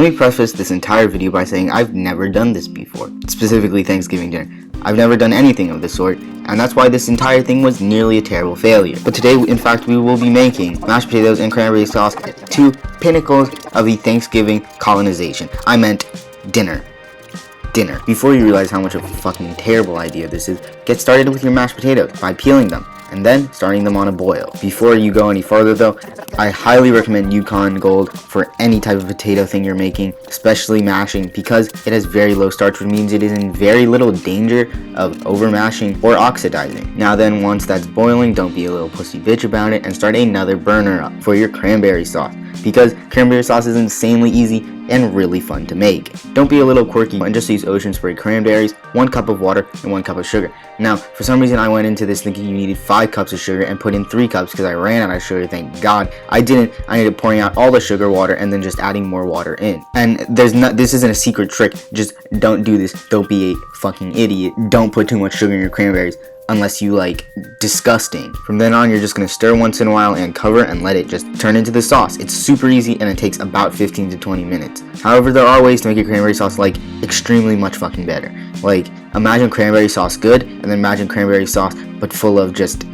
me preface this entire video by saying I've never done this before, specifically Thanksgiving dinner. I've never done anything of the sort, and that's why this entire thing was nearly a terrible failure. But today, in fact, we will be making mashed potatoes and cranberry sauce, two pinnacles of the Thanksgiving colonization. I meant dinner. Before you realize how much of a fucking terrible idea this is, get started with your mashed potatoes by peeling them and then starting them on a boil. Before you go any farther though, I highly recommend Yukon Gold for any type of potato thing you're making, especially mashing, because it has very low starch, which means it is in very little danger of over mashing or oxidizing. Now then, once that's boiling, don't be a little pussy bitch about it and start another burner up for your cranberry sauce, because cranberry sauce is insanely easy and really fun to make. Don't be a little quirky and just use Ocean Spray cranberries, 1 cup of water, and 1 cup of sugar. Now, for some reason I went into this thinking you needed 5 cups of sugar and put in 3 cups because I ran out of sugar, thank God. I didn't. I ended up pouring out all the sugar water and then just adding more water in. And this isn't a secret trick, just don't do this. Don't be a fucking idiot. Don't put too much sugar in your cranberries unless you like disgusting. From then on, you're just gonna stir once in a while and cover and let it just turn into the sauce. It's super easy and it takes about 15 to 20 minutes. However, there are ways to make your cranberry sauce like extremely much fucking better. Like, imagine cranberry sauce good, and then imagine cranberry sauce but full of just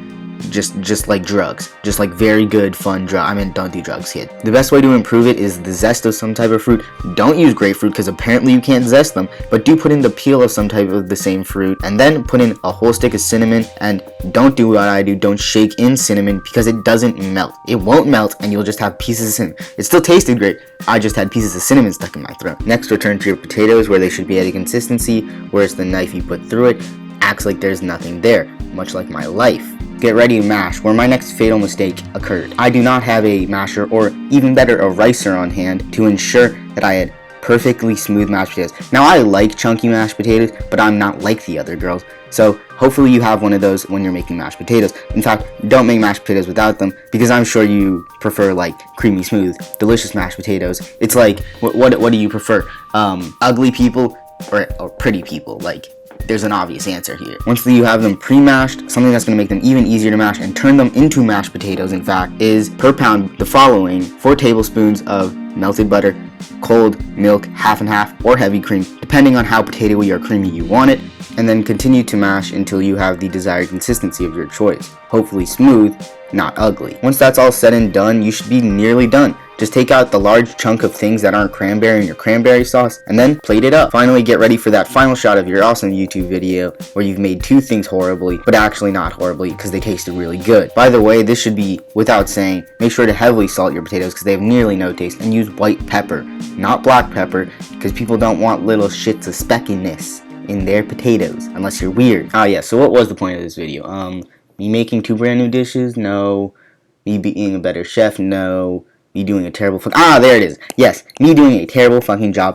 like drugs. Just like very good, fun drugs. I mean, don't do drugs, kid. The best way to improve it is the zest of some type of fruit. Don't use grapefruit because apparently you can't zest them, but do put in the peel of some type of the same fruit, and then put in a whole stick of cinnamon, and don't do what I do. Don't shake in cinnamon because it doesn't melt. It won't melt and you'll just have pieces of cinnamon. It still tasted great. I just had pieces of cinnamon stuck in my throat. Next, return to your potatoes where they should be at a consistency, whereas the knife you put through it acts like there's nothing there, much like my life. Get ready to mash, where my next fatal mistake occurred. I do not have a masher, or even better, a ricer on hand to ensure that I had perfectly smooth mashed potatoes. Now, I like chunky mashed potatoes, but I'm not like the other girls, so hopefully you have one of those when you're making mashed potatoes. In fact, don't make mashed potatoes without them, because I'm sure you prefer like creamy, smooth, delicious mashed potatoes. It's like, what do you prefer? Ugly people or pretty people? Like, there's an obvious answer here. Once you have them pre-mashed, something that's going to make them even easier to mash and turn them into mashed potatoes, in fact, is per pound the following: 4 tablespoons of melted butter, cold milk, half and half, or heavy cream, depending on how potatoey or creamy you want it, and then continue to mash until you have the desired consistency of your choice. Hopefully smooth, not ugly. Once that's all said and done, you should be nearly done. Just take out the large chunk of things that aren't cranberry in your cranberry sauce and then plate it up. Finally, get ready for that final shot of your awesome YouTube video where you've made 2 things horribly, but actually not horribly because they tasted really good. By the way, this should be without saying, make sure to heavily salt your potatoes because they have nearly no taste, and use white pepper, not black pepper, because people don't want little shits of speckiness in their potatoes unless you're weird. Yeah, so what was the point of this video? Me making 2 brand new dishes? No. Me being a better chef? No. Me doing a terrible there it is. Yes, me doing a terrible fucking job